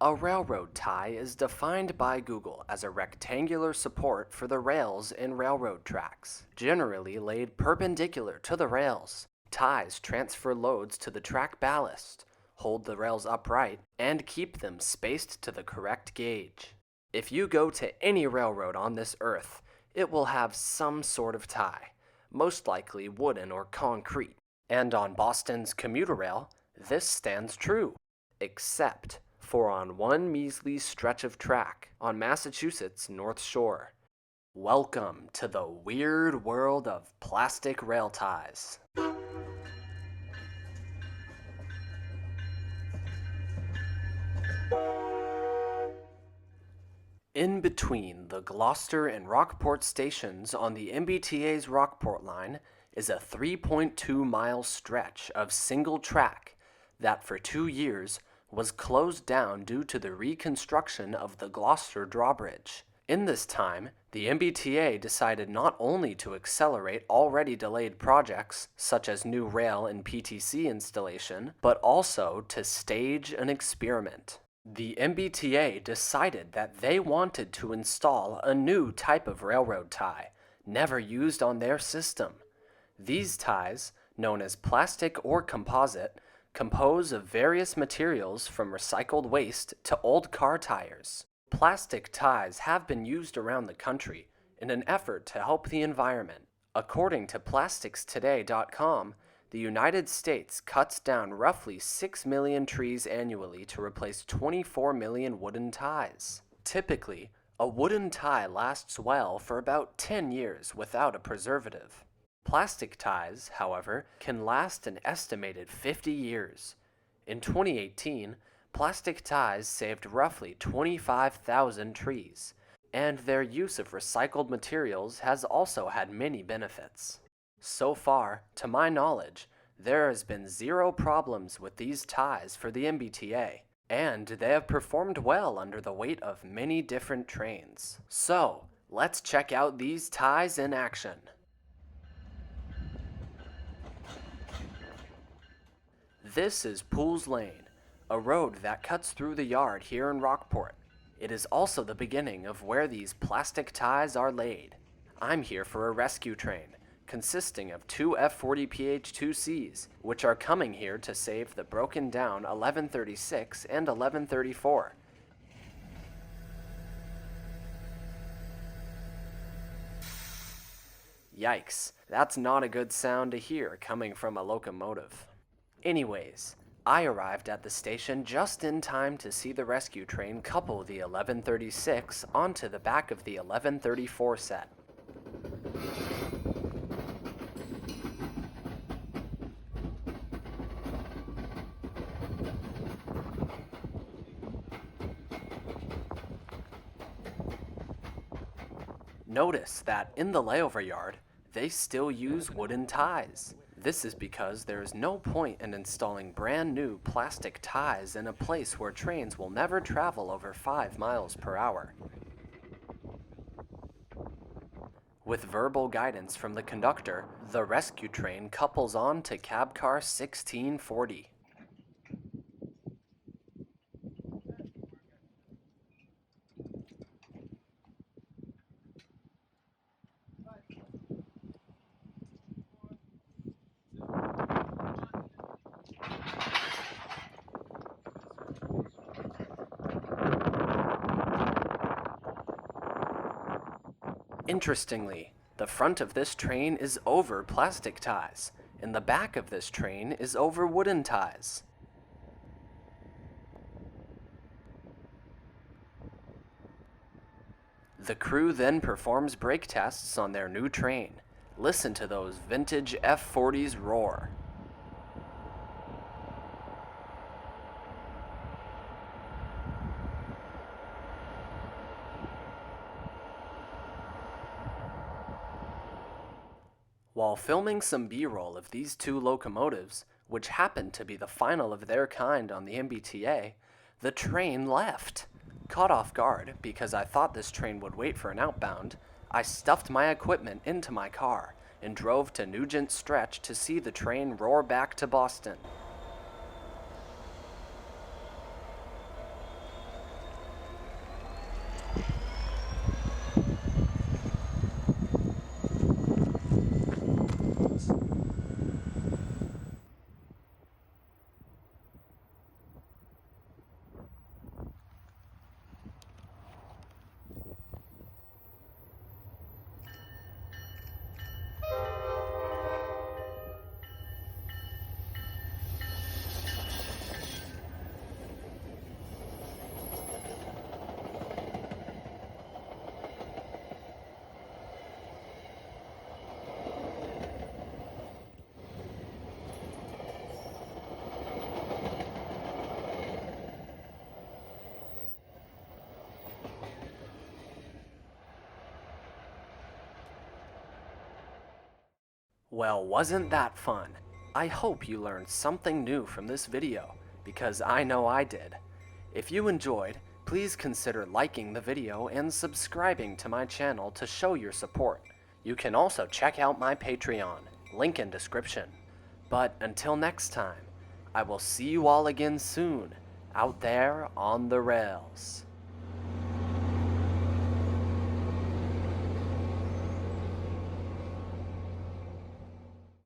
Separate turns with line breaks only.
A railroad tie is defined by Google as a rectangular support for the rails in railroad tracks, generally laid perpendicular to the rails. Ties transfer loads to the track ballast, hold the rails upright, and keep them spaced to the correct gauge. If you go to any railroad on this earth, it will have some sort of tie, most likely wooden or concrete. And on Boston's commuter rail, this stands true, except for on one measly stretch of track on Massachusetts' North Shore. Welcome to the weird world of plastic rail ties. In between the Gloucester and Rockport stations on the MBTA's Rockport line is a 3.2-mile stretch of single track that for 2 years was closed down due to the reconstruction of the Gloucester drawbridge. In this time, the MBTA decided not only to accelerate already delayed projects, such as new rail and PTC installation, but also to stage an experiment. The MBTA decided that they wanted to install a new type of railroad tie, never used on their system. These ties, known as plastic or composite, compose of various materials from recycled waste to old car tires. Plastic ties have been used around the country in an effort to help the environment. According to plasticstoday.com, the United States cuts down roughly 6 million trees annually to replace 24 million wooden ties. Typically, a wooden tie lasts well for about 10 years without a preservative. Plastic ties, however, can last an estimated 50 years. In 2018, plastic ties saved roughly 25,000 trees, and their use of recycled materials has also had many benefits. So far, to my knowledge, there has been 0 problems with these ties for the MBTA, and they have performed well under the weight of many different trains. So, let's check out these ties in action. This is Pools Lane, a road that cuts through the yard here in Rockport. It is also the beginning of where these plastic ties are laid. I'm here for a rescue train, consisting of 2 F40 PH2Cs, which are coming here to save the broken down 1136 and 1134. Yikes, that's not a good sound to hear coming from a locomotive. Anyways, I arrived at the station just in time to see the rescue train couple the 1136 onto the back of the 1134 set. Notice that in the layover yard, they still use wooden ties. This is because there is no point in installing brand new plastic ties in a place where trains will never travel over 5 miles per hour. With verbal guidance from the conductor, the rescue train couples on to cab car 1640. Interestingly, the front of this train is over plastic ties, and the back of this train is over wooden ties. The crew then performs brake tests on their new train. Listen to those vintage F40s roar. While filming some B-roll of these 2 locomotives, which happened to be the final of their kind on the MBTA, the train left. Caught off guard because I thought this train would wait for an outbound, I stuffed my equipment into my car and drove to Nugent Stretch to see the train roar back to Boston. Well, wasn't that fun? I hope you learned something new from this video, because I know I did. If you enjoyed, please consider liking the video and subscribing to my channel to show your support. You can also check out my Patreon, link in description. But until next time, I will see you all again soon, out there on the rails.